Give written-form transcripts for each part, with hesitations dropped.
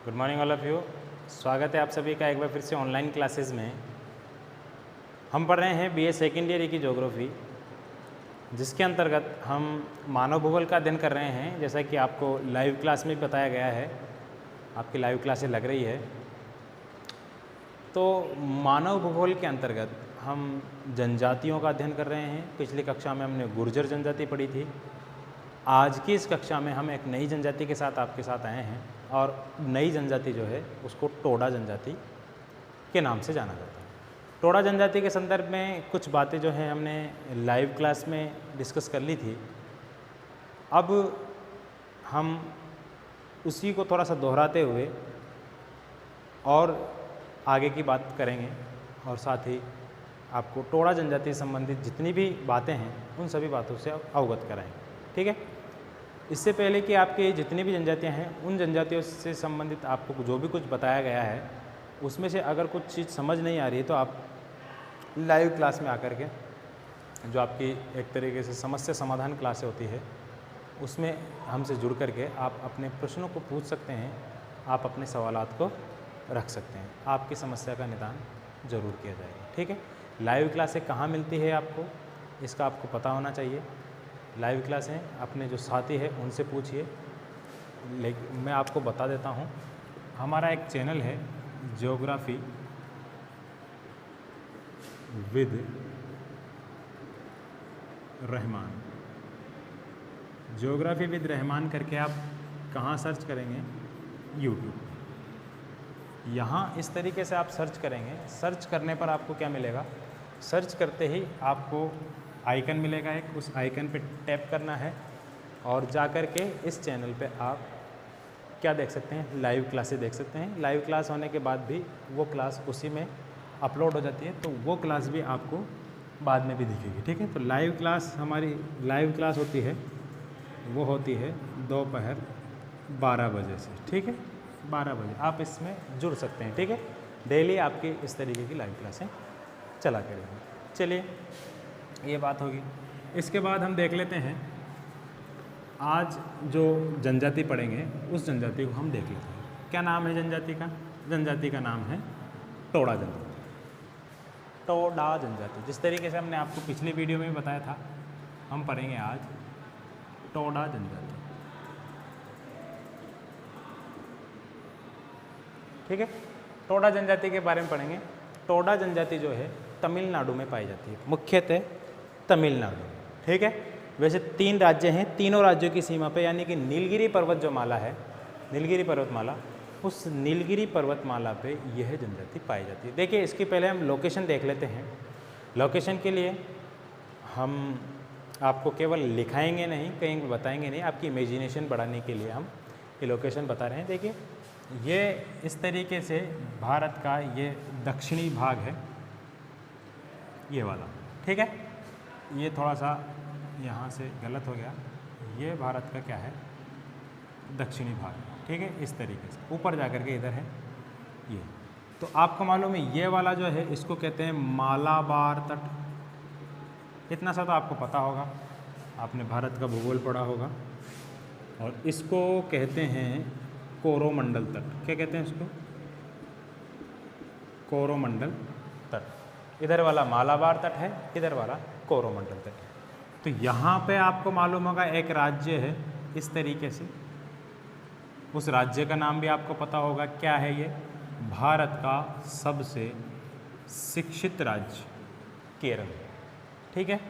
Good morning all of you. स्वागत है आप सभी का एक बार फिर से ऑनलाइन क्लासेस में। हम पढ़ रहे हैं बीए सेकेंड ईयर की ज्योग्राफी, जिसके अंतर्गत हम मानव भूगोल का अध्ययन कर रहे हैं। जैसा कि आपको लाइव क्लास में बताया गया है, आपकी लाइव क्लासेस लग रही है। तो मानव भूगोल के अंतर्गत हम जनजातियों का अध्ययन कर रहे हैं। पिछली कक्षा में हमने गुर्जर जनजाति पढ़ी थी। आज की इस कक्षा में हम एक नई जनजाति के साथ आपके साथ आए हैं, और नई जनजाति जो है उसको टोडा जनजाति के नाम से जाना जाता है। टोडा जनजाति के संदर्भ में कुछ बातें जो हैं हमने लाइव क्लास में डिस्कस कर ली थी। अब हम उसी को थोड़ा सा दोहराते हुए और आगे की बात करेंगे, और साथ ही आपको टोडा जनजाति से संबंधित जितनी भी बातें हैं उन सभी बातों से अवगत कराएंगे। ठीक है। इससे पहले कि आपके जितनी भी जनजातियां हैं उन जनजातियों से संबंधित आपको जो भी कुछ बताया गया है उसमें से अगर कुछ चीज़ समझ नहीं आ रही है तो आप लाइव क्लास में आकर के, जो आपकी एक तरीके से समस्या समाधान क्लास होती है, उसमें हमसे जुड़ करके आप अपने प्रश्नों को पूछ सकते हैं, आप अपने सवालात को रख सकते हैं। आपकी समस्या का निदान जरूर किया जाएगा। ठीक है। लाइव क्लासें कहाँ मिलती है आपको, इसका आपको पता होना चाहिए। लाइव क्लासें अपने जो साथी है उनसे पूछिए। लेकिन मैं आपको बता देता हूँ, हमारा एक चैनल है geography with Rahman. Geography with Rahman करके आप कहाँ सर्च करेंगे? यूट्यूब। यहाँ इस तरीके से आप सर्च करेंगे। सर्च करने पर आपको क्या मिलेगा? सर्च करते ही आपको आइकन मिलेगा एक, उस आइकन पे टैप करना है और जा कर के इस चैनल पे आप क्या देख सकते हैं? लाइव क्लासेस देख सकते हैं। लाइव क्लास होने के बाद भी वो क्लास उसी में अपलोड हो जाती है, तो वो क्लास भी आपको बाद में भी दिखेगी। ठीक है। तो लाइव क्लास, हमारी लाइव क्लास होती है, वो होती है दोपहर 12 बजे से। ठीक है। 12 बजे आप इसमें जुड़ सकते हैं। ठीक है। डेली आपकी इस तरीके की लाइव क्लासें चला करेंगे। चलिए, ये बात होगी। इसके बाद हम देख लेते हैं, आज जो जनजाति पढ़ेंगे उस जनजाति को हम देख लेते हैं। क्या नाम है जनजाति का? जनजाति का नाम है टोडा जनजाति। टोडा जनजाति, जिस तरीके से हमने आपको पिछली वीडियो में बताया था, हम पढ़ेंगे आज टोडा जनजाति। ठीक है। टोडा जनजाति के बारे में पढ़ेंगे। टोडा जनजाति जो है तमिलनाडु में पाई जाती है, मुख्यतः तमिलनाडु। ठीक है। वैसे 3 राज्य हैं, तीनों राज्यों की सीमा पे, यानी कि नीलगिरी पर्वत जो माला है, नीलगिरी पर्वतमाला, उस नीलगिरी पर्वतमाला पे यह जनजाति पाई जाती है। देखिए, इसकी पहले हम लोकेशन देख लेते हैं। लोकेशन के लिए हम आपको केवल लिखाएंगे नहीं, कहीं बताएंगे नहीं, आपकी इमेजिनेशन बढ़ाने के लिए हम ये लोकेशन बता रहे हैं। देखिए, ये इस तरीके से भारत का ये दक्षिणी भाग है, ये वाला। ठीक है। ये थोड़ा सा यहाँ से गलत हो गया। ये भारत का क्या है? दक्षिणी भाग। ठीक है। इस तरीके से ऊपर जा कर के इधर है ये। तो आपको मालूम है ये वाला जो है इसको कहते हैं मालाबार तट। इतना सा तो आपको पता होगा, आपने भारत का भूगोल पढ़ा होगा। और इसको कहते हैं कोरोमंडल तट। क्या कहते हैं इसको? कोरोमंडल तट। इधर वाला मालाबार तट है, इधर वाला कोरोमंडल तट है। तो यहाँ पे आपको मालूम होगा एक राज्य है इस तरीके से, उस राज्य का नाम भी आपको पता होगा। क्या है ये? भारत का सबसे शिक्षित राज्य केरल। ठीक है।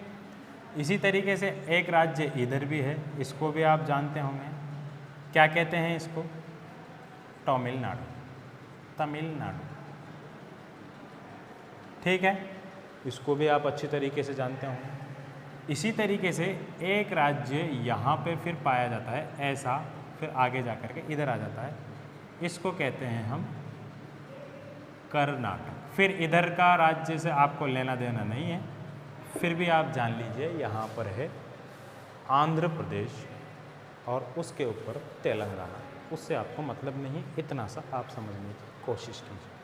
इसी तरीके से एक राज्य इधर भी है, इसको भी आप जानते होंगे। क्या कहते हैं इसको? तमिलनाडु। तमिलनाडु। ठीक है। इसको भी आप अच्छी तरीके से जानते होंगे। इसी तरीके से एक राज्य यहाँ पे फिर पाया जाता है, ऐसा फिर आगे जा कर के इधर आ जाता है। इसको कहते हैं हम कर्नाटक। फिर इधर का राज्य से आपको लेना देना नहीं है, फिर भी आप जान लीजिए यहाँ पर है आंध्र प्रदेश और उसके ऊपर तेलंगाना। उससे आपको मतलब नहीं, इतना सा आप समझने की कोशिश कीजिए।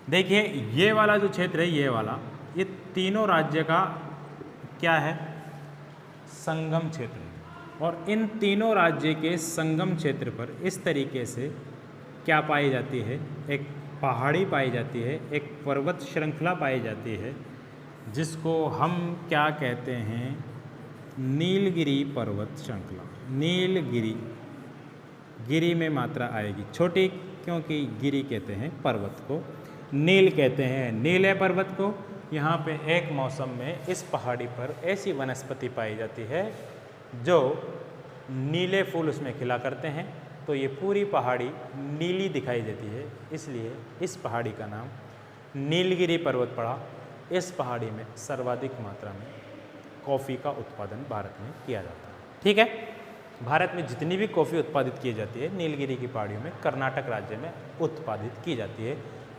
देखिए, ये वाला जो क्षेत्र है, ये वाला, ये तीनों राज्य का क्या है? संगम क्षेत्र है। और इन तीनों राज्य के संगम क्षेत्र पर इस तरीके से क्या पाई जाती है, एक पहाड़ी पाई जाती है, एक पर्वत श्रृंखला पाई जाती है, जिसको हम क्या कहते हैं, नीलगिरी पर्वत श्रृंखला। नीलगिरी, गिरी में मात्रा आएगी छोटी, क्योंकि गिरी कहते हैं पर्वत को, नील कहते हैं नीले पर्वत को। यहाँ पे एक मौसम में इस पहाड़ी पर ऐसी वनस्पति पाई जाती है जो नीले फूल उसमें खिला करते हैं, तो ये पूरी पहाड़ी नीली दिखाई देती है, इसलिए इस पहाड़ी का नाम नीलगिरी पर्वत पड़ा। इस पहाड़ी में सर्वाधिक मात्रा में कॉफ़ी का उत्पादन भारत में किया जाता है। ठीक है, भारत में जितनी भी कॉफ़ी उत्पादित की जाती है नीलगिरी की पहाड़ियों में, कर्नाटक राज्य में उत्पादित की जाती है।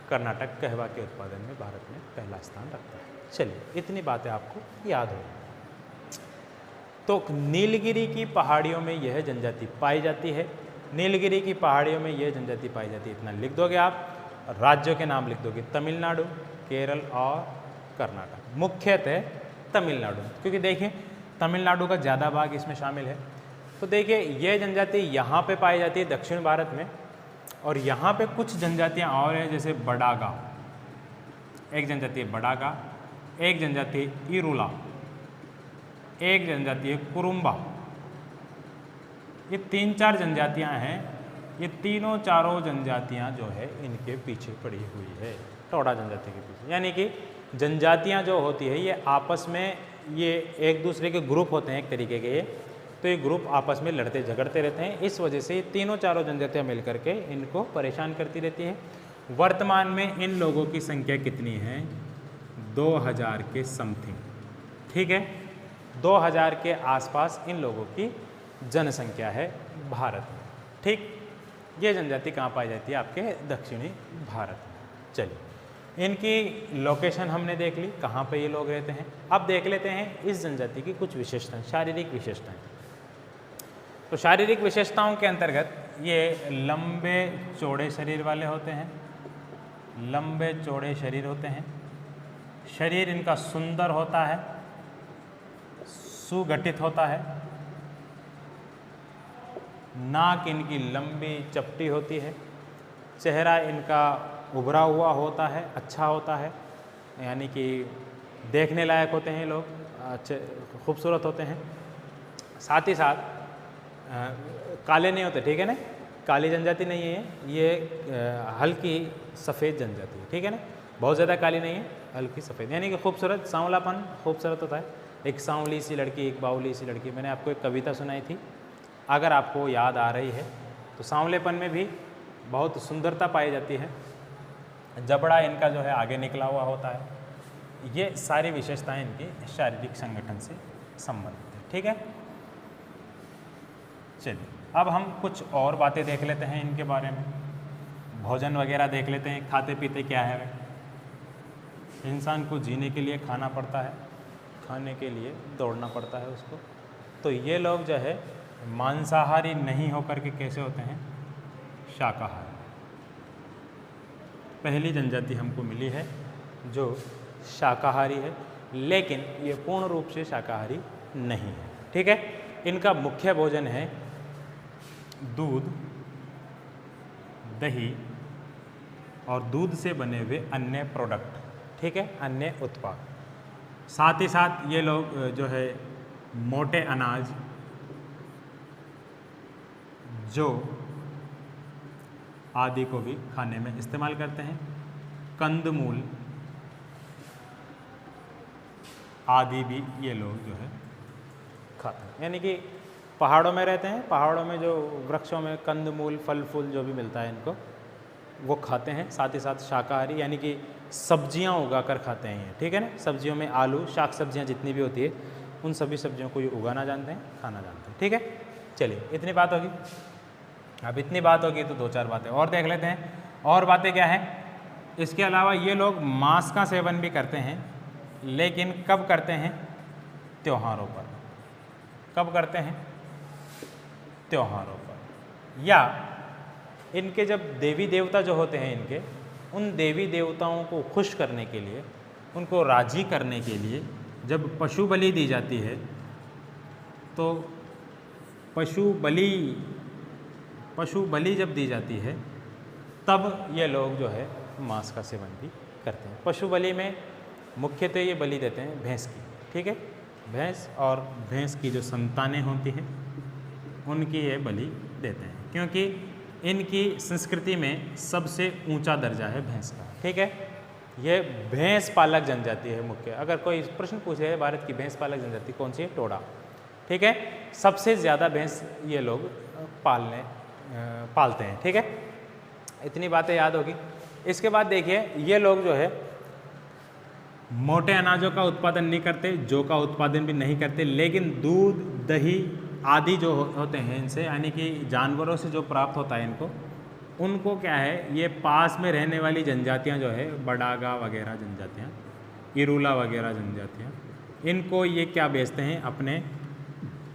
कर्नाटक कहवा के उत्पादन में भारत में पहला स्थान रखता है। चलिए, इतनी बातें आपको याद हो। तो नीलगिरी की पहाड़ियों में यह जनजाति पाई जाती है। नीलगिरी की पहाड़ियों में यह जनजाति पाई जाती है, इतना लिख दोगे आप। राज्यों के नाम लिख दोगे, तमिलनाडु, केरल और कर्नाटक। मुख्यतः तमिलनाडु, क्योंकि देखिए तमिलनाडु का ज़्यादा भाग इसमें शामिल है। तो देखिए यह जनजाति यहाँ पे पाई जाती है दक्षिण भारत में, और यहाँ पे कुछ जनजातियाँ और हैं, जैसे बडागा, एक जनजाति है बडागा, एक जनजाति है इरुला, एक जनजाति है कुरुम्बा। ये 3-4 जनजातियाँ हैं। ये तीनों चारों जनजातियाँ जो है इनके पीछे पड़ी हुई है, टोडा जनजाति के पीछे। यानी कि जनजातियाँ जो होती है ये आपस में, ये एक दूसरे के ग्रुप होते हैं एक तरीके के, तो ये ग्रुप आपस में लड़ते झगड़ते रहते हैं। इस वजह से ये तीनों चारों जनजातियाँ मिल करके इनको परेशान करती रहती है। वर्तमान में इन लोगों की संख्या कितनी है, 2000 के समथिंग। ठीक है, 2000 के आसपास इन लोगों की जनसंख्या है भारत में। ठीक, ये जनजाति कहाँ पाई जाती है, आपके दक्षिणी भारत में। चलिए, इनकी लोकेशन हमने देख ली, कहाँ पे ये लोग रहते हैं। अब देख लेते हैं इस जनजाति की कुछ विशेषताएं, शारीरिक विशेषताएं। तो शारीरिक विशेषताओं के अंतर्गत ये लंबे चौड़े शरीर वाले होते हैं, लंबे चौड़े शरीर होते हैं। शरीर इनका सुंदर होता है, सुगठित होता है। नाक इनकी लंबी चपटी होती है। चेहरा इनका उभरा हुआ होता है, अच्छा होता है, यानी कि देखने लायक होते हैं लोग, अच्छे खूबसूरत होते हैं। साथ ही साथ काले नहीं होते, ठीक है ना, काली जनजाति नहीं है ये, हल्की सफ़ेद जनजाति है, ठीक है ना, बहुत ज़्यादा काली नहीं है, हल्की सफ़ेद, यानी कि खूबसूरत, सांवलापन खूबसूरत होता है। एक सांवली सी लड़की, एक बावली सी लड़की। मैंने आपको एक कविता सुनाई थी, अगर आपको याद आ रही है तो सांवलेपन में भी बहुत सुंदरता पाई जाती है। जबड़ा इनका जो है आगे निकला हुआ होता है। ये सारी विशेषताएं इनकी शारीरिक संगठन से संबंधित है। ठीक है, चलिए अब हम कुछ और बातें देख लेते हैं इनके बारे में। भोजन वगैरह देख लेते हैं, खाते पीते क्या है। इंसान को जीने के लिए खाना पड़ता है, खाने के लिए दौड़ना पड़ता है उसको। तो ये लोग जो है मांसाहारी नहीं होकर के कैसे होते हैं, शाकाहारी। पहली जनजाति हमको मिली है जो शाकाहारी है, लेकिन ये पूर्ण रूप से शाकाहारी नहीं है। ठीक है, इनका मुख्य भोजन है दूध, दही और दूध से बने हुए अन्य प्रोडक्ट। ठीक है, अन्य उत्पाद। साथ ही साथ ये लोग जो है मोटे अनाज, जो आदि को भी खाने में इस्तेमाल करते हैं। कंदमूल आदि भी ये लोग जो है खाते हैं, यानी कि पहाड़ों में रहते हैं, पहाड़ों में जो वृक्षों में कंदमूल, फल फूल जो भी मिलता है इनको, वो खाते हैं। साथ ही साथ शाकाहारी, यानी कि सब्जियां उगाकर खाते हैं ये। ठीक है ना, सब्जियों में आलू, शाक सब्जियां जितनी भी होती है उन सभी सब्जियों को ये उगाना जानते हैं, खाना जानते हैं। ठीक है, चलिए इतनी बात होगी। अब इतनी बात होगी तो 2-4 बातें और देख लेते हैं। और बातें क्या हैं, इसके अलावा ये लोग मांस का सेवन भी करते हैं, लेकिन कब करते हैं, त्योहारों पर। कब करते हैं, त्योहारों पर। या इनके जब देवी देवता जो होते हैं इनके, उन देवी देवताओं को खुश करने के लिए, उनको राजी करने के लिए जब पशु बलि दी जाती है तो पशु बलि जब दी जाती है तब ये लोग जो है मांस का सेवन भी करते हैं। पशु बलि में मुख्यतः ये बलि देते हैं भैंस की, ठीक है, भैंस और भैंस की जो संतानें होती हैं उनकी ये बलि देते हैं, क्योंकि इनकी संस्कृति में सबसे ऊंचा दर्जा है भैंस का, ठीक है। ये भैंस पालक जनजाति है मुख्य। अगर कोई प्रश्न पूछे भारत की भैंस पालक जनजाति कौन सी है, टोडा, ठीक है। सबसे ज़्यादा भैंस ये लोग पालते हैं, ठीक है। इतनी बातें याद होगी। इसके बाद देखिए ये लोग जो है मोटे अनाजों का उत्पादन नहीं करते, जौ का उत्पादन भी नहीं करते, लेकिन दूध, दही आदि जो होते हैं इनसे, यानी कि जानवरों से जो प्राप्त होता है उनको क्या है, ये पास में रहने वाली जनजातियां जो है, बडागा वगैरह जनजातियां, इरूला वगैरह जनजातियां, इनको ये क्या बेचते हैं, अपने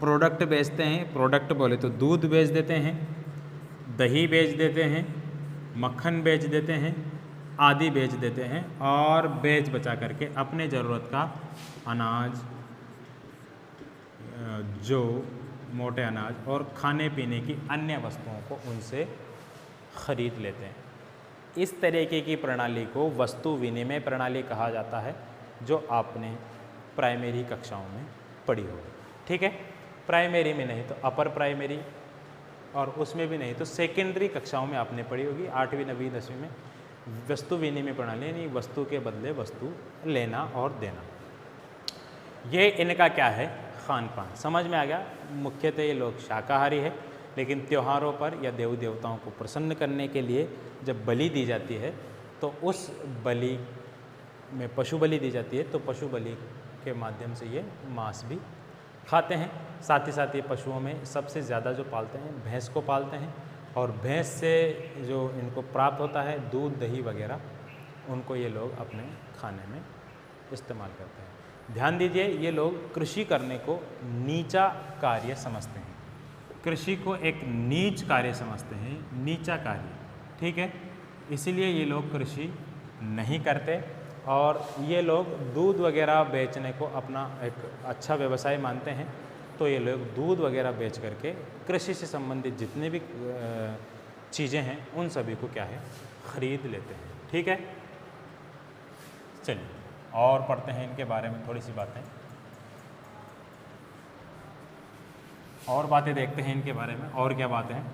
प्रोडक्ट बेचते हैं। प्रोडक्ट बोले तो दूध बेच देते हैं, दही बेच देते हैं, मक्खन बेच देते हैं आदि बेच देते हैं, और बेच बचा करके अपने ज़रूरत का अनाज, जो मोटे अनाज और खाने पीने की अन्य वस्तुओं को उनसे खरीद लेते हैं। इस तरीके की प्रणाली को वस्तु विनिमय प्रणाली कहा जाता है, जो आपने प्राइमरी कक्षाओं में पढ़ी होगी, ठीक है। प्राइमरी में नहीं तो अपर प्राइमरी, और उसमें भी नहीं तो सेकेंडरी कक्षाओं में आपने पढ़ी होगी, 8वीं 9वीं 10वीं में। वस्तु विनिमय प्रणाली यानी वस्तु के बदले वस्तु लेना और देना। ये इनका क्या है, खान पान। समझ में आ गया। मुख्यतः ये लोग शाकाहारी है, लेकिन त्योहारों पर या देव देवताओं को प्रसन्न करने के लिए जब बलि दी जाती है तो उस बलि में पशु बलि दी जाती है, तो पशु बलि के माध्यम से ये मांस भी खाते हैं। साथ ही साथ ये पशुओं में सबसे ज़्यादा जो पालते हैं भैंस को पालते हैं, और भैंस से जो इनको प्राप्त होता है दूध, दही वगैरह, उनको ये लोग अपने खाने में इस्तेमाल करते हैं। ध्यान दीजिए, ये लोग कृषि करने को नीचा कार्य समझते हैं, कृषि को एक नीच कार्य समझते हैं, नीचा कार्य, ठीक है। इसीलिए ये लोग कृषि नहीं करते, और ये लोग दूध वगैरह बेचने को अपना एक अच्छा व्यवसाय मानते हैं। तो ये लोग दूध वगैरह बेच करके कृषि से संबंधित जितने भी चीज़ें हैं उन सभी को क्या है, ख़रीद लेते हैं, ठीक है। चलिए और पढ़ते हैं इनके बारे में थोड़ी सी बातें, और बातें देखते हैं इनके बारे में। और क्या बातें हैं,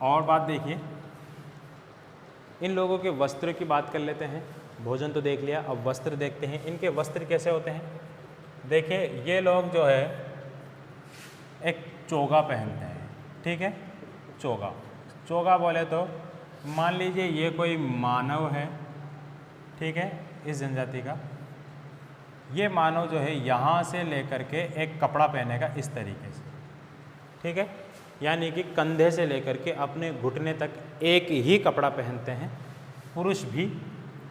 और बात देखिए, इन लोगों के वस्त्र की बात कर लेते हैं। भोजन तो देख लिया, अब वस्त्र देखते हैं। इनके वस्त्र कैसे होते हैं। देखिए ये लोग जो है एक चोगा पहनते हैं, ठीक है। चोगा बोले तो मान लीजिए ये कोई मानव है, ठीक है, इस जनजाति का। ये मानव जो है यहाँ से लेकर के एक कपड़ा पहनेगा इस तरीके से, ठीक है, यानी कि कंधे से लेकर के अपने घुटने तक एक ही कपड़ा पहनते हैं, पुरुष भी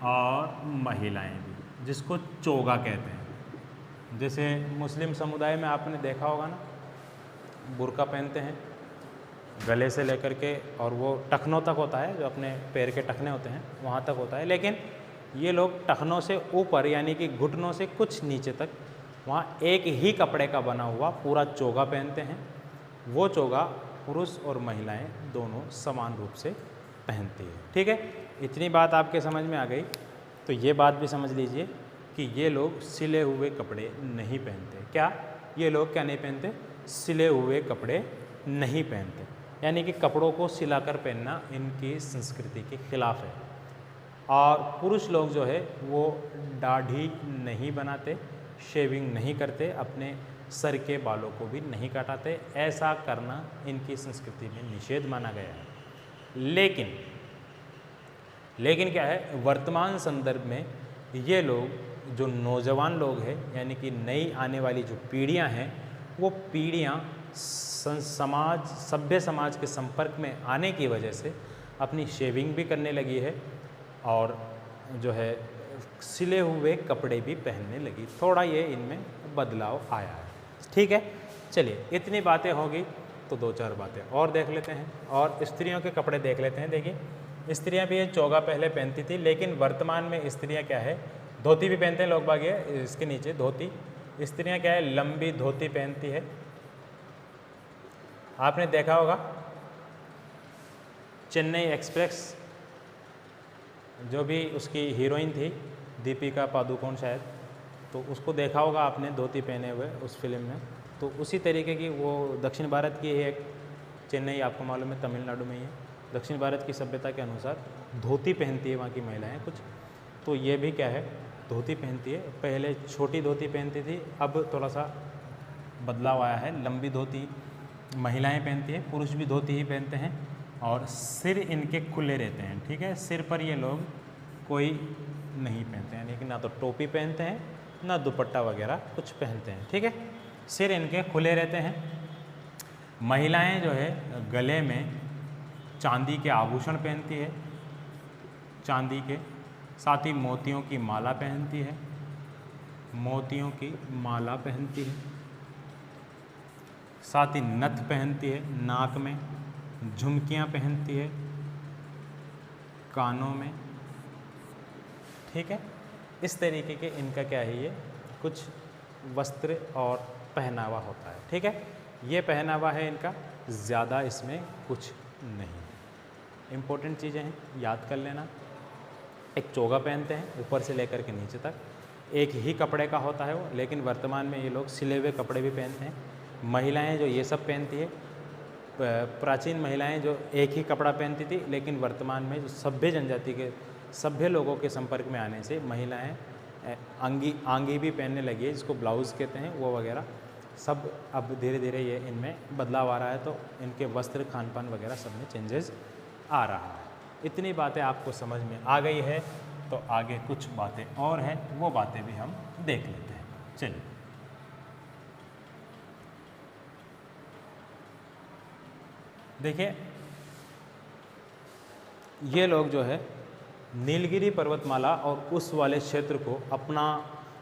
और महिलाएं भी, जिसको चोगा कहते हैं। जैसे मुस्लिम समुदाय में आपने देखा होगा ना, बुर्का पहनते हैं गले से लेकर के, और वो टखनों तक होता है, जो अपने पैर के टखने होते हैं वहाँ तक होता है। लेकिन ये लोग टखनों से ऊपर यानी कि घुटनों से कुछ नीचे तक वहाँ एक ही कपड़े का बना हुआ पूरा चोगा पहनते हैं। वो चोगा पुरुष और महिलाएं दोनों समान रूप से पहनती है, ठीक है। इतनी बात आपके समझ में आ गई। तो ये बात भी समझ लीजिए कि ये लोग सिले हुए कपड़े नहीं पहनते। क्या ये लोग क्या नहीं पहनते, सिले हुए कपड़े नहीं पहनते, यानी कि कपड़ों को सिलाकर पहनना इनकी संस्कृति के खिलाफ है। और पुरुष लोग जो है वो दाढ़ी नहीं बनाते, शेविंग नहीं करते, अपने सर के बालों को भी नहीं काटाते। ऐसा करना इनकी संस्कृति में निषेध माना गया है। लेकिन क्या है, वर्तमान संदर्भ में ये लोग जो नौजवान लोग हैं, यानी कि नई आने वाली जो पीढ़ियां हैं, वो पीढ़ियां सभ्य समाज के संपर्क में आने की वजह से अपनी शेविंग भी करने लगी है, और जो है सिले हुए कपड़े भी पहनने लगी। थोड़ा ये इनमें बदलाव आया है, ठीक है। चलिए इतनी बातें होगी तो 2-4 बातें और देख लेते हैं, और स्त्रियों के कपड़े देख लेते हैं। देखिए स्त्रियां भी ये चोगा पहले पहनती थी, लेकिन वर्तमान में स्त्रियां क्या है, धोती भी पहनते हैं लोग बाग, इसके नीचे धोती। स्त्रियां क्या है, लंबी धोती पहनती है, आपने देखा होगा चेन्नई एक्सप्रेस, जो भी उसकी हीरोइन थी दीपिका पादुकोण शायद, तो उसको देखा होगा आपने धोती पहने हुए उस फिल्म में। तो उसी तरीके की वो दक्षिण भारत की एक, चेन्नई आपको मालूम है तमिलनाडु में ही है, दक्षिण भारत की सभ्यता के अनुसार धोती पहनती है वहाँ की महिलाएं कुछ। तो ये भी क्या है, धोती पहनती है। पहले छोटी धोती पहनती थी, अब थोड़ा सा बदलाव आया है, लंबी धोती महिलाएं पहनती है, पुरुष भी धोती ही पहनते हैं। और सिर इनके खुले रहते हैं, ठीक है, सिर पर ये लोग कोई नहीं पहनते हैं, लेकिन ना तो टोपी पहनते हैं ना दुपट्टा वगैरह कुछ पहनते हैं, ठीक है, सिर इनके खुले रहते हैं। महिलाएं जो है गले में चांदी के आभूषण पहनती है, चांदी के, साथ ही मोतियों की माला पहनती है, मोतियों की माला पहनती है, साथ ही नथ पहनती है, नाक में झुमकियां पहनती है, कानों में, ठीक है। इस तरीके के इनका क्या है, ये कुछ वस्त्र और पहनावा होता है, ठीक है। ये पहनावा है इनका, ज़्यादा इसमें कुछ नहीं। इम्पोर्टेंट चीज़ें हैं, याद कर लेना। एक चोगा पहनते हैं ऊपर से लेकर के नीचे तक, एक ही कपड़े का होता है वो, लेकिन वर्तमान में ये लोग सिले हुए कपड़े भी पहनते हैं। महिलाएं जो ये सब पहनती है, प्राचीन महिलाएं जो एक ही कपड़ा पहनती थी, लेकिन वर्तमान में जो सभ्य जनजाति के सभ्य लोगों के संपर्क में आने से महिलाएं आंगी भी पहनने लगी है, जिसको ब्लाउज़ कहते हैं, वो वगैरह सब अब धीरे धीरे ये इनमें बदलाव आ रहा है। तो इनके वस्त्र, खान पान वगैरह सब में चेंजेस आ रहा है। इतनी बातें आपको समझ में आ गई है, तो आगे कुछ बातें और हैं, वो बातें भी हम देख लेते हैं। चलिए, देखिए, ये लोग जो है नीलगिरी पर्वतमाला और उस वाले क्षेत्र को अपना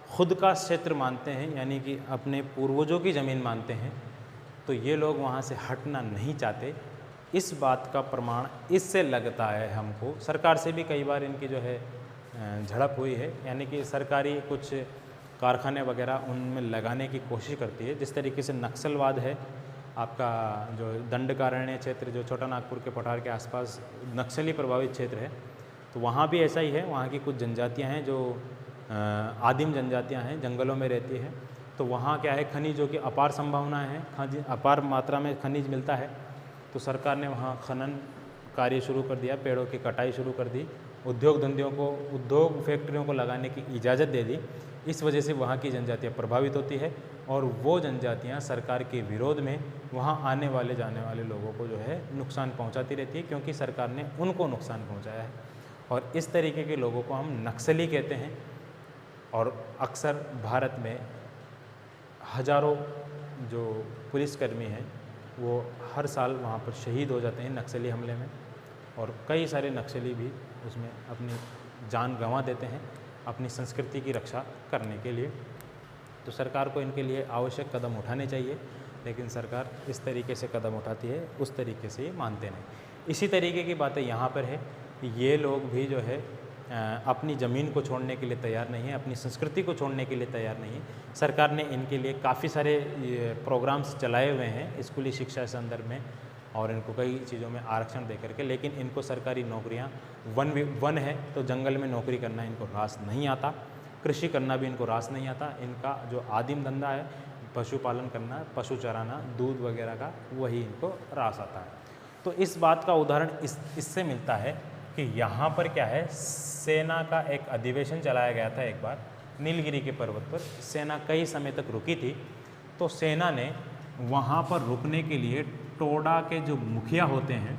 खुद का क्षेत्र मानते हैं, यानी कि अपने पूर्वजों की ज़मीन मानते हैं। तो ये लोग वहाँ से हटना नहीं चाहते। इस बात का प्रमाण इससे लगता है हमको, सरकार से भी कई बार इनकी जो है झड़प हुई है, यानी कि सरकारी कुछ कारखाने वगैरह उनमें लगाने की कोशिश करती है। जिस तरीके से नक्सलवाद है, आपका जो दंडकारण्य क्षेत्र, जो छोटा नागपुर के पठार के आसपास नक्सली प्रभावित क्षेत्र है, तो वहाँ भी ऐसा ही है। वहाँ की कुछ जनजातियाँ हैं जो आदिम जनजातियाँ हैं, जंगलों में रहती हैं। तो वहाँ क्या है, खनिजों की अपार संभावनाएं हैं, अपार मात्रा में खनिज मिलता है। तो सरकार ने वहाँ खनन कार्य शुरू कर दिया, पेड़ों की कटाई शुरू कर दी, उद्योग धंधों को, उद्योग फैक्ट्रियों को लगाने की इजाज़त दे दी। इस वजह से वहाँ की जनजातियाँ प्रभावित होती है, और वो जनजातियाँ सरकार के विरोध में वहाँ आने वाले जाने वाले लोगों को जो है नुकसान पहुँचाती रहती है, क्योंकि सरकार ने उनको नुकसान पहुँचाया है। और इस तरीके के लोगों को हम नक्सली कहते हैं। और अक्सर भारत में हजारों जो पुलिसकर्मी हैं वो हर साल वहाँ पर शहीद हो जाते हैं नक्सली हमले में, और कई सारे नक्सली भी उसमें अपनी जान गंवा देते हैं अपनी संस्कृति की रक्षा करने के लिए। तो सरकार को इनके लिए आवश्यक कदम उठाने चाहिए, लेकिन सरकार इस तरीके से कदम उठाती है, उस तरीके से ये मानते नहीं। इसी तरीके की बातें यहाँ पर है, ये लोग भी जो है अपनी ज़मीन को छोड़ने के लिए तैयार नहीं है, अपनी संस्कृति को छोड़ने के लिए तैयार नहीं है। सरकार ने इनके लिए काफ़ी सारे प्रोग्राम्स चलाए हुए हैं स्कूली शिक्षा संदर्भ में, और इनको कई चीज़ों में आरक्षण दे करके, लेकिन इनको सरकारी नौकरियां, वन है तो जंगल में नौकरी करना इनको रास नहीं आता, कृषि करना भी इनको रास नहीं आता। इनका जो आदिम धंधा है पशुपालन करना, पशु चराना, दूध वगैरह का, वही इनको रास आता है। तो इस बात का उदाहरण इससे मिलता है कि यहाँ पर क्या है, सेना का एक अधिवेशन चलाया गया था एक बार नीलगिरी के पर्वत पर। सेना कई समय तक रुकी थी, तो सेना ने वहाँ पर रुकने के लिए टोडा के जो मुखिया होते हैं,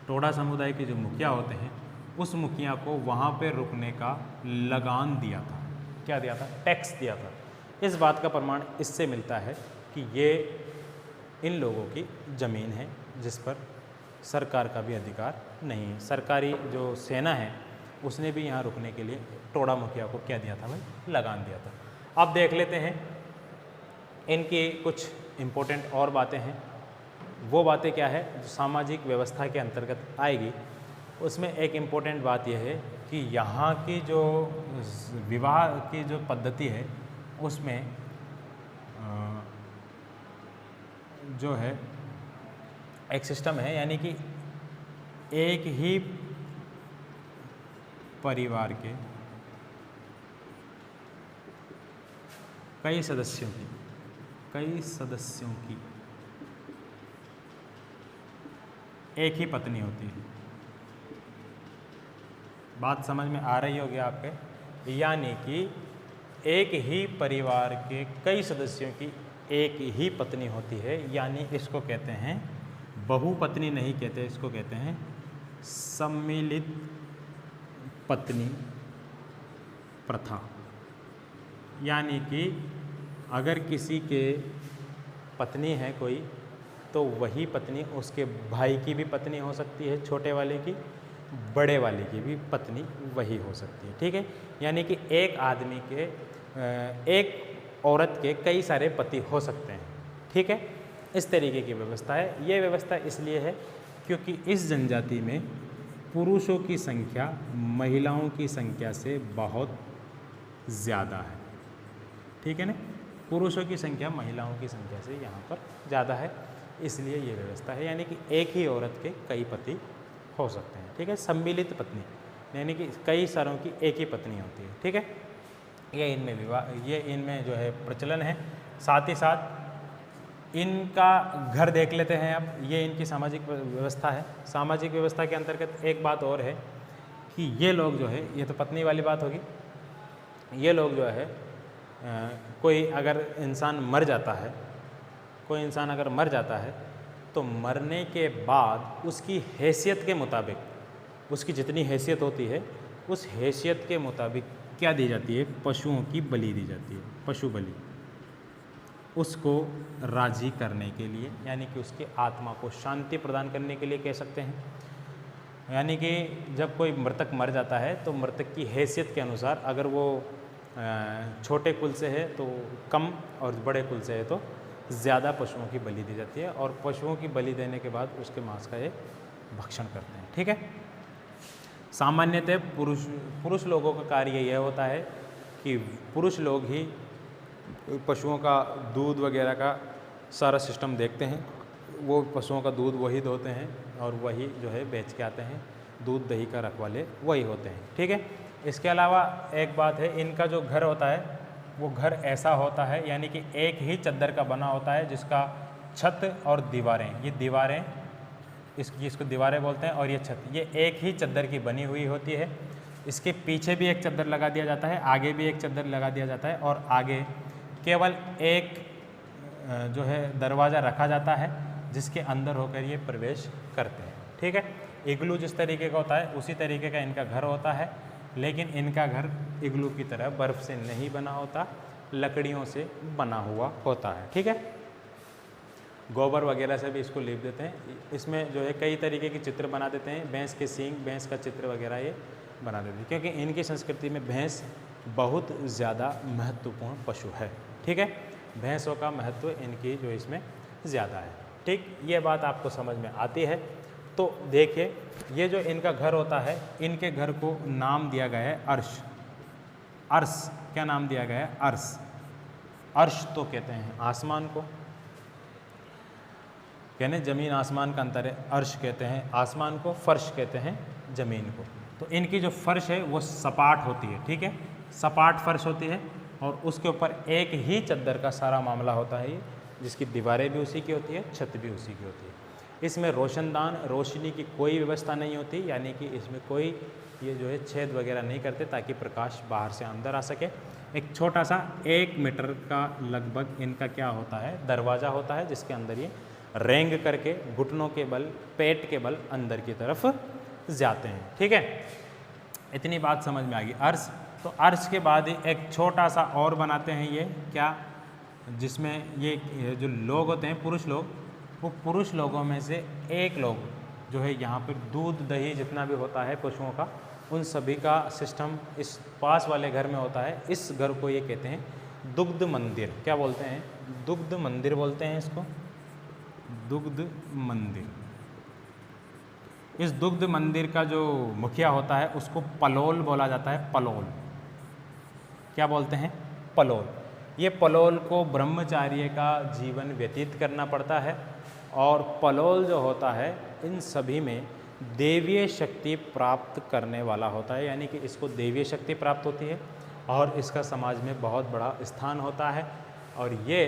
टोडा समुदाय के जो मुखिया होते हैं, उस मुखिया को वहाँ पर रुकने का लगान दिया था। क्या दिया था? टैक्स दिया था। इस बात का प्रमाण इससे मिलता है कि ये इन लोगों की ज़मीन है जिस पर सरकार का भी अधिकार नहीं है। सरकारी जो सेना है उसने भी यहाँ रुकने के लिए टोडा मुखिया को क्या दिया था भाई? लगान दिया था। अब देख लेते हैं इनकी कुछ इम्पोर्टेंट और बातें हैं। वो बातें क्या है जो सामाजिक व्यवस्था के अंतर्गत आएगी। उसमें एक इम्पोर्टेंट बात यह है कि यहाँ की जो विवाह की जो पद्धति है उसमें जो है एक सिस्टम है, यानी कि एक ही परिवार के कई सदस्यों की एक ही पत्नी होती है। बात समझ में आ रही होगी आपके, यानी कि एक ही परिवार के कई सदस्यों की एक ही पत्नी होती है, यानी इसको कहते हैं बहुपत्नी नहीं कहते, इसको कहते हैं सम्मिलित पत्नी प्रथा। यानी कि अगर किसी के पत्नी है कोई, तो वही पत्नी उसके भाई की भी पत्नी हो सकती है, छोटे वाले की, बड़े वाले की भी पत्नी वही हो सकती है। ठीक है, यानी कि एक आदमी के एक औरत के कई सारे पति हो सकते हैं। ठीक है, इस तरीके की व्यवस्था है। ये व्यवस्था इसलिए है क्योंकि इस जनजाति में पुरुषों की संख्या महिलाओं की संख्या से बहुत ज़्यादा है। ठीक है ना, पुरुषों की संख्या महिलाओं की संख्या से यहाँ पर ज़्यादा है, इसलिए ये व्यवस्था है। यानी कि एक ही औरत के कई पति हो सकते हैं। ठीक है, सम्मिलित पत्नी यानी कि कई सारों की एक ही पत्नी होती है। ठीक है, ये इनमें जो है प्रचलन है। साथ ही साथ इनका घर देख लेते हैं अब। ये इनकी सामाजिक व्यवस्था है। सामाजिक व्यवस्था के अंतर्गत एक बात और है कि ये लोग जो है, ये तो पत्नी वाली बात होगी, ये लोग जो है कोई अगर इंसान मर जाता है, कोई इंसान अगर मर जाता है तो मरने के बाद उसकी हैसियत के मुताबिक, उसकी जितनी हैसियत होती है उस हैसियत के मुताबिक क्या दी जाती है, पशुओं की बलि दी जाती है, पशु बलि, उसको राजी करने के लिए, यानी कि उसके आत्मा को शांति प्रदान करने के लिए कह सकते हैं। यानी कि जब कोई मृतक मर जाता है तो मृतक की हैसियत के अनुसार, अगर वो छोटे कुल से है तो कम और बड़े कुल से है तो ज़्यादा पशुओं की बलि दी जाती है, और पशुओं की बलि देने के बाद उसके मांस का ये भक्षण करते हैं। ठीक है, सामान्यतः पुरुष लोगों का कार्य यह होता है कि पुरुष लोग ही पशुओं का दूध वगैरह का सारा सिस्टम देखते हैं। वो पशुओं का दूध वही दोहते हैं और वही जो है बेच के आते हैं। दूध दही का रखवाले वही होते हैं। ठीक है, इसके अलावा एक बात है, इनका जो घर होता है वो घर ऐसा होता है, यानी कि एक ही चद्दर का बना होता है, जिसका छत और दीवारें, ये दीवारें इसको दीवारें बोलते हैं, और ये छत, ये एक ही चद्दर की बनी हुई होती है। इसके पीछे भी एक चद्दर लगा दिया जाता है, आगे भी एक चद्दर लगा दिया जाता है, और आगे केवल एक जो है दरवाज़ा रखा जाता है जिसके अंदर होकर ये प्रवेश करते हैं। ठीक है, इग्लू जिस तरीके का होता है उसी तरीके का इनका घर होता है, लेकिन इनका घर इग्लू की तरह बर्फ़ से नहीं बना होता, लकड़ियों से बना हुआ होता है। ठीक है, गोबर वगैरह से भी इसको लीप देते हैं। इसमें जो है कई तरीके के चित्र बना देते हैं, भैंस के सींग, भैंस का चित्र वगैरह ये बना देते हैं, क्योंकि इनकी संस्कृति में भैंस बहुत ज़्यादा महत्वपूर्ण पशु है। ठीक है, भैंसों का महत्व इनकी जो इसमें ज़्यादा है। ठीक, ये बात आपको समझ में आती है। तो देखिए, ये जो इनका घर होता है, इनके घर को नाम दिया गया है अर्श। अर्श क्या नाम दिया गया है? अर्श। अर्श तो कहते हैं आसमान को, कहने ज़मीन आसमान का अंतर है। अर्श कहते हैं आसमान को, फर्श कहते हैं ज़मीन को। तो इनकी जो फर्श है वो सपाट होती है। ठीक है, सपाट फर्श होती है, और उसके ऊपर एक ही चद्दर का सारा मामला होता है, ये जिसकी दीवारें भी उसी की होती है, छत भी उसी की होती है। इसमें रोशनदान, रोशनी की कोई व्यवस्था नहीं होती, यानी कि इसमें कोई ये जो है छेद वगैरह नहीं करते ताकि प्रकाश बाहर से अंदर आ सके। एक छोटा सा 1 मीटर का लगभग इनका क्या होता है, दरवाज़ा होता है, जिसके अंदर ये रेंग करके घुटनों के बल, पेट के बल अंदर की तरफ जाते हैं। ठीक है, इतनी बात समझ में आ गई। अर्श, तो अर्श के बाद एक छोटा सा और बनाते हैं, ये क्या, जिसमें ये जो लोग होते हैं पुरुष लोग, वो पुरुष लोगों में से एक लोग जो है यहाँ पर दूध दही जितना भी होता है पशुओं का, उन सभी का सिस्टम इस पास वाले घर में होता है। इस घर को ये कहते हैं दुग्ध मंदिर। क्या बोलते हैं? दुग्ध मंदिर बोलते हैं इसको, दुग्ध मंदिर। इस दुग्ध मंदिर का जो मुखिया होता है उसको पलोल बोला जाता है। पलोल, क्या बोलते हैं? पलोल। ये पलोल को ब्रह्मचार्य का जीवन व्यतीत करना पड़ता है और पलोल जो होता है इन सभी में देवीय शक्ति प्राप्त करने वाला होता है, यानी कि इसको देवीय शक्ति प्राप्त होती है और इसका समाज में बहुत बड़ा स्थान होता है और ये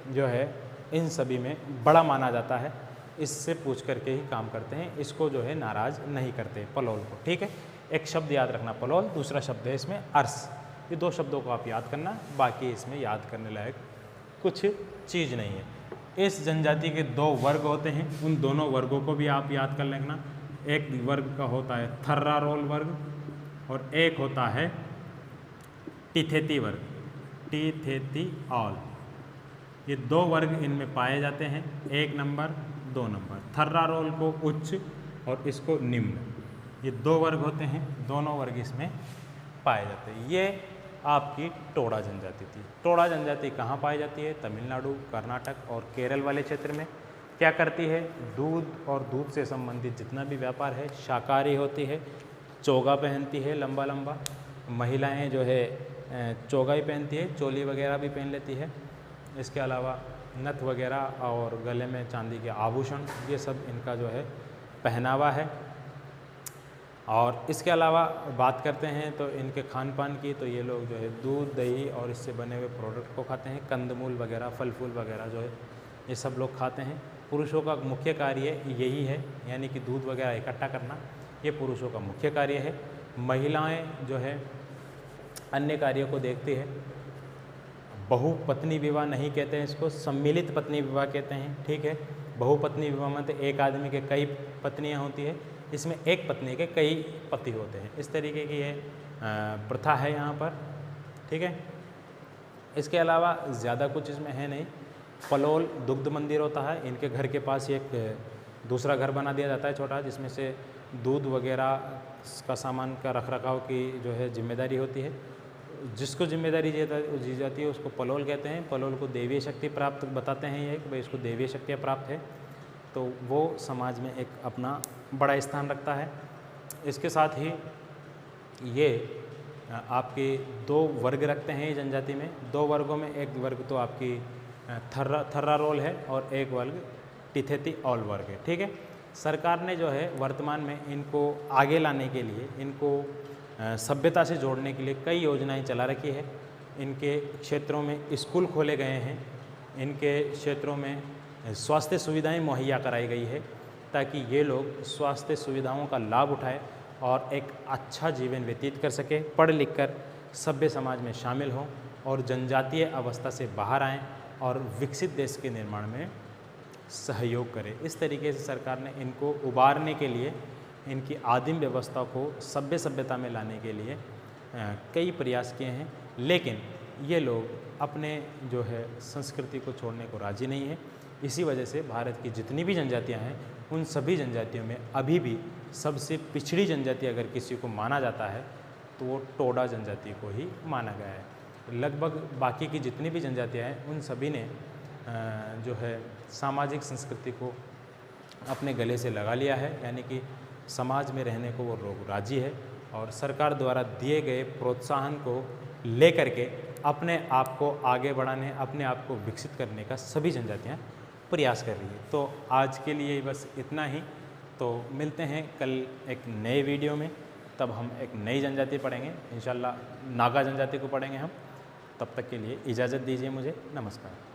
जो है इन सभी में बड़ा माना जाता है। इससे पूछ करके ही काम करते हैं, इसको जो है नाराज़ नहीं करते पलोल को। ठीक है, एक शब्द याद रखना पलोल, दूसरा शब्द है इसमें अर्स। ये दो शब्दों को आप याद करना, बाकी इसमें याद करने लायक कुछ चीज़ नहीं है। इस जनजाति के दो वर्ग होते हैं, उन दोनों वर्गों को भी आप याद कर लेना। एक वर्ग का होता है थर्रारोल वर्ग और एक होता है टिथेती वर्ग, टिथेती ऑल। ये दो वर्ग इनमें पाए जाते हैं, 1 नंबर 2 नंबर। थर्रारोल को उच्च और इसको निम्न, ये दो वर्ग होते हैं, दोनों वर्ग इसमें पाए जाते हैं। ये आपकी टोडा जनजाति थी। टोडा जनजाति कहाँ पाई जाती है? तमिलनाडु, कर्नाटक और केरल वाले क्षेत्र में। क्या करती है? दूध और दूध से संबंधित जितना भी व्यापार है, शाकाहारी होती है, चोगा पहनती है लंबा लंबा। महिलाएं जो है चोगा ही पहनती है, चोली वगैरह भी पहन लेती है। इसके अलावा नथ वगैरह और गले में चांदी के आभूषण, ये सब इनका जो है पहनावा है। और इसके अलावा बात करते हैं तो इनके खान पान की, तो ये लोग जो है दूध, दही और इससे बने हुए प्रोडक्ट को खाते हैं। कंदमूल वगैरह, फल फूल वगैरह जो है ये सब लोग खाते हैं। पुरुषों का मुख्य कार्य यही है, यानी कि दूध वगैरह इकट्ठा करना, ये पुरुषों का मुख्य कार्य है। महिलाएं जो है अन्य कार्यों को देखती है। बहुपत्नी विवाह नहीं कहते हैं इसको, सम्मिलित पत्नी विवाह कहते हैं। ठीक है, बहुपत्नी विवाह में तो एक आदमी के कई पत्नियां होती है, इसमें एक पत्नी के कई पति होते हैं। इस तरीके की ये प्रथा है यहाँ पर। ठीक है, इसके अलावा ज़्यादा कुछ इसमें है नहीं। पलोल दुग्ध मंदिर होता है, इनके घर के पास एक दूसरा घर बना दिया जाता है छोटा, जिसमें से दूध वगैरह का सामान का रख रखाव की जो है जिम्मेदारी होती है। जिसको जिम्मेदारी दी जाती है उसको पलोल कहते हैं। पलोल को देवीय शक्ति प्राप्त बताते हैं ये, कि भाई इसको देवीय शक्तियाँ प्राप्त है, तो वो समाज में एक अपना बड़ा स्थान रखता है। इसके साथ ही ये आपके दो वर्ग रखते हैं ये जनजाति में। दो वर्गों में एक वर्ग तो आपकी थर्रारोल है और एक वर्ग टिथेती ऑल वर्ग है। ठीक है, सरकार ने जो है वर्तमान में इनको आगे लाने के लिए, इनको सभ्यता से जोड़ने के लिए कई योजनाएं चला रखी है। इनके क्षेत्रों में स्कूल खोले गए हैं, इनके क्षेत्रों में स्वास्थ्य सुविधाएं मुहैया कराई गई है, ताकि ये लोग स्वास्थ्य सुविधाओं का लाभ उठाएं और एक अच्छा जीवन व्यतीत कर सके, पढ़ लिख कर सभ्य समाज में शामिल हों और जनजातीय अवस्था से बाहर आएं और विकसित देश के निर्माण में सहयोग करें। इस तरीके से सरकार ने इनको उबारने के लिए, इनकी आदिम व्यवस्था को सभ्यता में लाने के लिए कई प्रयास किए हैं, लेकिन ये लोग अपने जो है संस्कृति को छोड़ने को राजी नहीं है। इसी वजह से भारत की जितनी भी जनजातियां हैं, उन सभी जनजातियों में अभी भी सबसे पिछड़ी जनजाति अगर किसी को माना जाता है तो वो टोडा जनजाति को ही माना गया है। लगभग बाकी की जितनी भी जनजातियां हैं, उन सभी ने जो है सामाजिक संस्कृति को अपने गले से लगा लिया है, यानी कि समाज में रहने को वो लोग राजी है और सरकार द्वारा दिए गए प्रोत्साहन को लेकर के अपने आप को आगे बढ़ाने, अपने आप को विकसित करने का सभी जनजातियाँ प्रयास कर रही है। तो आज के लिए बस इतना ही। तो मिलते हैं कल एक नए वीडियो में, तब हम एक नई जनजाति पढ़ेंगे, इंशाल्लाह नागा जनजाति को पढ़ेंगे हम। तब तक के लिए इजाज़त दीजिए मुझे। नमस्कार।